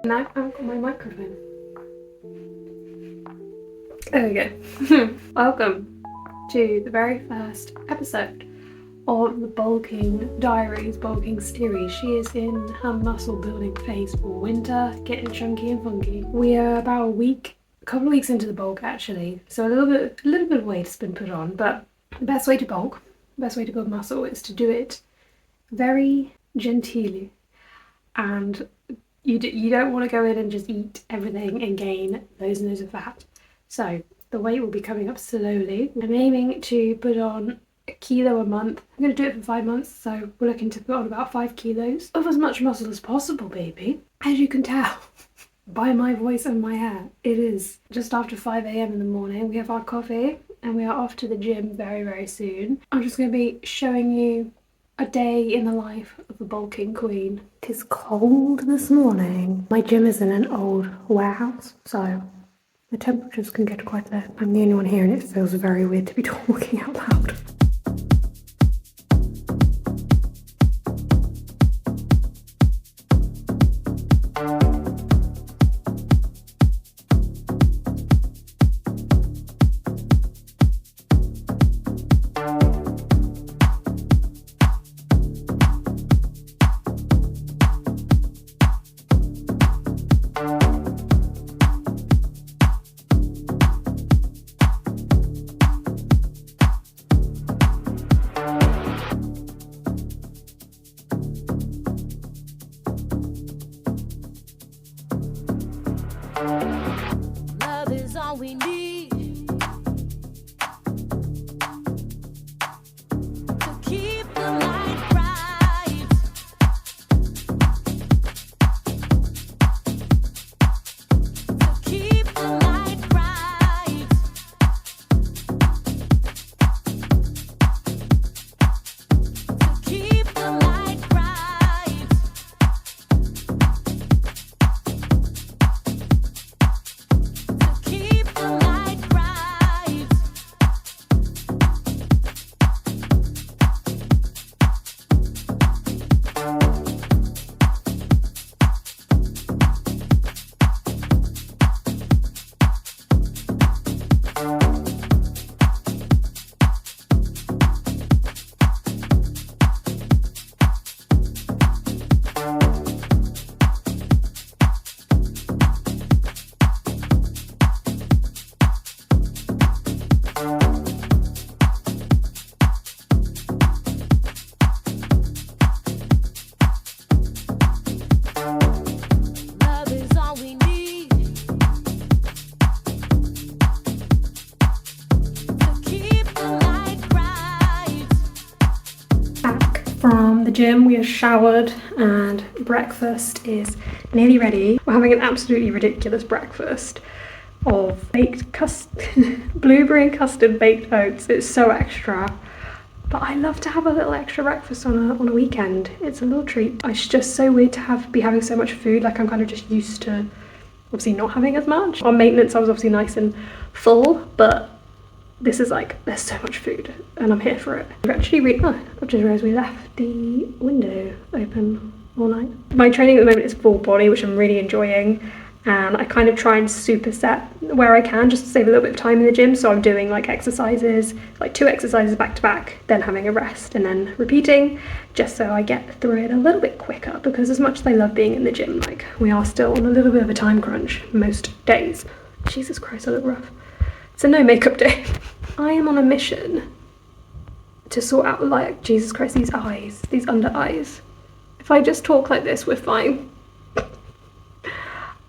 Now I've got my microphone. There we go. Welcome to the very first episode of the Bulking Diaries, Bulking series. She is in her muscle building phase for winter, getting chunky and funky. We are about a couple of weeks into the bulk actually, so a little bit of weight has been put on, but the best way to bulk, the best way to build muscle is to do it very genteelly, and you don't want to go in and just eat everything and gain loads and loads of fat. So the weight will be coming up slowly. I'm aiming to put on a kilo a month. I'm going to do it for 5 months, so we're looking to put on about 5 kilos of as much muscle as possible, baby. As you can tell by my voice and my hair, it is just after 5 a.m. in the morning. We have our coffee and we are off to the gym very, very soon. I'm just going to be showing you a day in the life of a bulking queen. It is cold this morning. My gym is in an old warehouse, so the temperatures can get quite low. I'm the only one here and it feels very weird to be talking out loud. Love is all we need to keep the light bright, to keep the light bright, to keep the light bright. Keep the light bright. Love is all we need to keep the light bright. Back from the gym, we are showered and breakfast is nearly ready. We're having an absolutely ridiculous breakfast of blueberry and custard baked oats. It's so extra, but I love to have a little extra breakfast on a weekend. It's a little treat. It's just so weird to be having so much food. Like, I'm kind of just used to obviously not having as much. On maintenance I was obviously nice and full, but this is like, there's so much food and I'm here for it. I've just realised we left the window open all night. My training at the moment is full body, which I'm really enjoying, and I kind of try and superset where I can just to save a little bit of time in the gym. So I'm doing like exercises, like 2 exercises back to back, then having a rest and then repeating, just so I get through it a little bit quicker, because as much as I love being in the gym, like, we are still on a little bit of a time crunch most days. Jesus Christ, I look rough. It's a no makeup day. I am on a mission to sort out, like, Jesus Christ, these eyes, these under eyes. If I just talk like this, we're fine.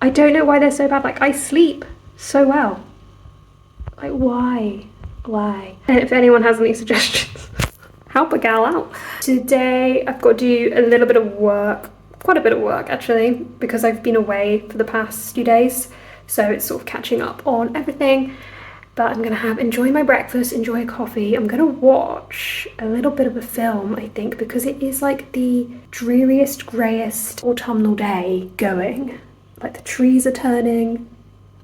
I don't know why they're so bad. Like, I sleep so well. Like, why? And if anyone has any suggestions, help a gal out. Today I've got to do a little bit of work, quite a bit of work actually, because I've been away for the past few days, so it's sort of catching up on everything. But I'm gonna enjoy my breakfast, enjoy a coffee. I'm gonna watch a little bit of a film, I think, because it is like the dreariest, greyest autumnal day going. Like, the trees are turning,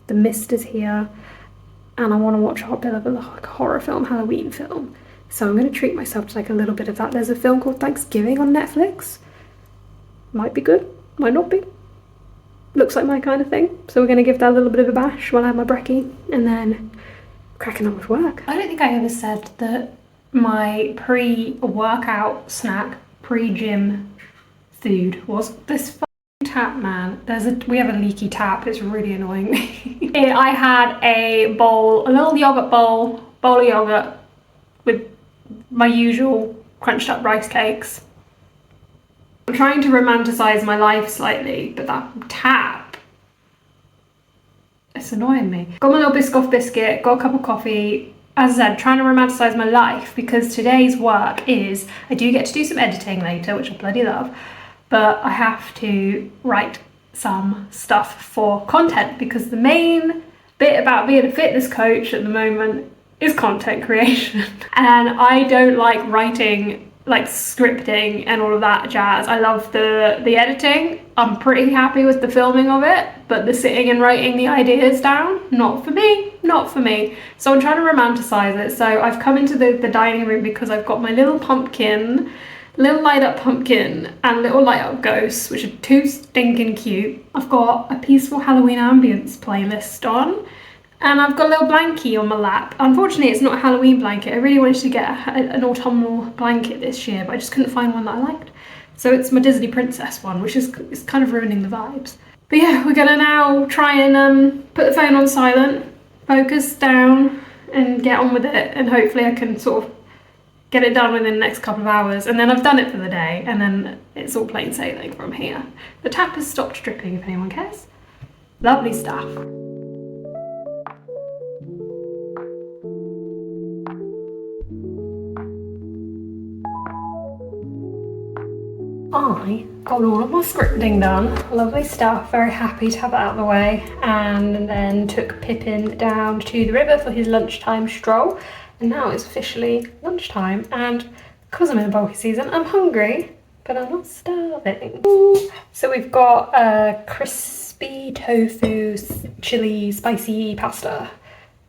the mist is here, and I want to watch a bit of a horror film, Halloween film. So I'm going to treat myself to like a little bit of that. There's a film called Thanksgiving on Netflix. Might be good, might not be. looks like my kind of thing. So we're going to give that a little bit of a bash while I have my brekkie and then cracking on with work. I don't think I ever said that my pre-workout snack, pre-gym food was this fucking tap, man. We have a leaky tap, it's really annoying me. I had a little yogurt bowl of yogurt with my usual crunched up rice cakes. I'm trying to romanticize my life slightly, but that tap, it's annoying me. Got my little Biscoff biscuit, got a cup of coffee. As I said, trying to romanticize my life because today's work is, I do get to do some editing later, which I bloody love, but I have to write some stuff for content because the main bit about being a fitness coach at the moment is content creation. And I don't like writing, like scripting and all of that jazz. I love the editing. I'm pretty happy with the filming of it, but the sitting and writing the ideas down, not for me, not for me. So I'm trying to romanticize it. So I've come into the dining room because I've got my little pumpkin, little light up pumpkin and little light up ghosts, which are too stinking cute. I've got a peaceful Halloween ambience playlist on. And I've got a little blankie on my lap. Unfortunately, it's not a Halloween blanket. I really wanted to get an autumnal blanket this year, but I just couldn't find one that I liked. So it's my Disney Princess one, which is kind of ruining the vibes. But yeah, we're gonna now try and put the phone on silent, focus down, and get on with it. And hopefully I can sort of get it done within the next couple of hours. And then I've done it for the day, and then it's all plain sailing from here. The tap has stopped dripping, if anyone cares. Lovely stuff. I got all of my scripting done, lovely stuff, very happy to have it out of the way, and then took Pippin down to the river for his lunchtime stroll, and now it's officially lunchtime, and because I'm in the bulky season, I'm hungry, but I'm not starving. Ooh. So we've got a crispy tofu chili spicy pasta.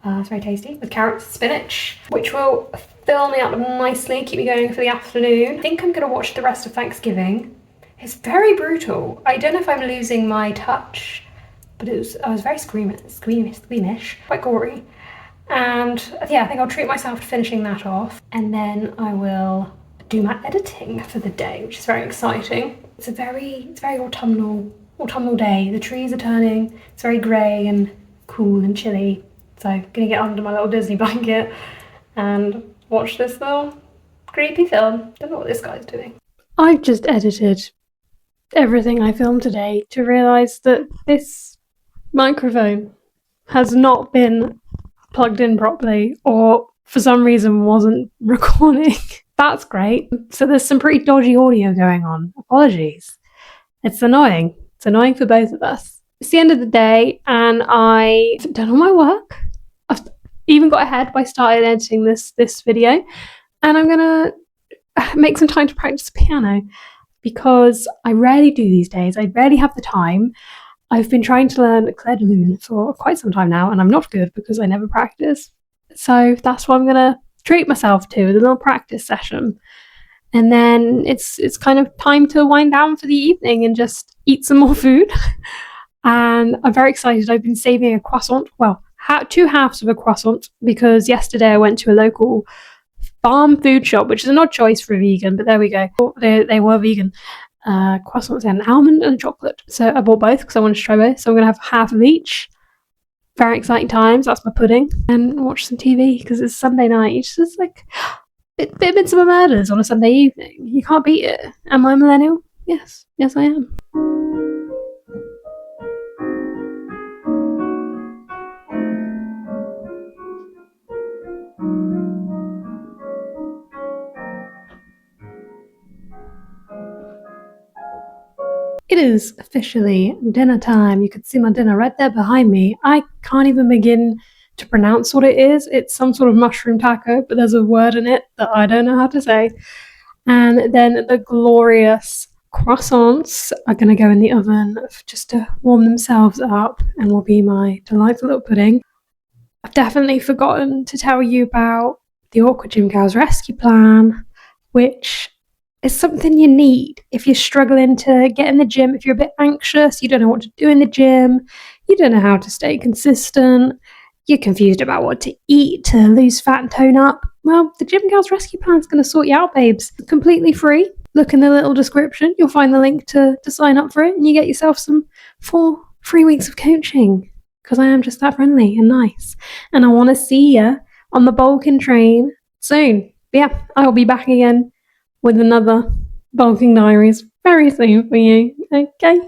It's very tasty, with carrots and spinach, which will fill me up nicely, keep me going for the afternoon. I think I'm gonna watch the rest of Thanksgiving. It's very brutal. I don't know if I'm losing my touch, but I was very squeamish, quite gory. And yeah, I think I'll treat myself to finishing that off, and then I will do my editing for the day, which is very exciting. It's very autumnal day. The trees are turning, it's very grey and cool and chilly. So I'm gonna get under my little Disney blanket and watch this little creepy film. Don't know what this guy's doing. I've just edited everything I filmed today to realise that this microphone has not been plugged in properly, or for some reason wasn't recording. That's great. So there's some pretty dodgy audio going on. Apologies. It's annoying. It's annoying for both of us. It's the end of the day and I've done all my work. I've even got ahead by starting editing this video, and I'm gonna make some time to practice piano because I rarely do these days. I rarely have the time. I've been trying to learn Clair de Lune for quite some time now, and I'm not good because I never practice. So that's what I'm gonna treat myself to, with a little practice session. And then it's kind of time to wind down for the evening and just eat some more food. And I'm very excited. I've been saving a croissant, well, 2 halves of a croissant, because yesterday I went to a local farm food shop, which is an odd choice for a vegan, but there we go. They were vegan. Croissants and an almond and a chocolate. So I bought both because I wanted to try both. So I'm going to have half of each. Very exciting times. That's my pudding. And watch some TV because it's Sunday night. It's just like a bit of Midsummer Murders on a Sunday evening. You can't beat it. Am I a millennial? Yes. Yes, I am. It is officially dinner time. You can see my dinner right there behind me. I can't even begin to pronounce what it is. It's some sort of mushroom taco, but there's a word in it that I don't know how to say. And then the glorious croissants are going to go in the oven just to warm themselves up and will be my delightful little pudding. I've definitely forgotten to tell you about the Awkward Gym Gals rescue plan, which It's something you need if you're struggling to get in the gym, if you're a bit anxious, you don't know what to do in the gym, you don't know how to stay consistent, you're confused about what to eat to lose fat and tone up. Well, the Gym Girls Rescue Plan is going to sort you out, babes. Completely free. Look in the little description. You'll find the link to sign up for it, and you get yourself some 4 free weeks of coaching. Because I am just that friendly and nice. And I want to see you on the Bulking train soon. But yeah, I'll be back again with another Bulking Diaries very soon for you. Okay?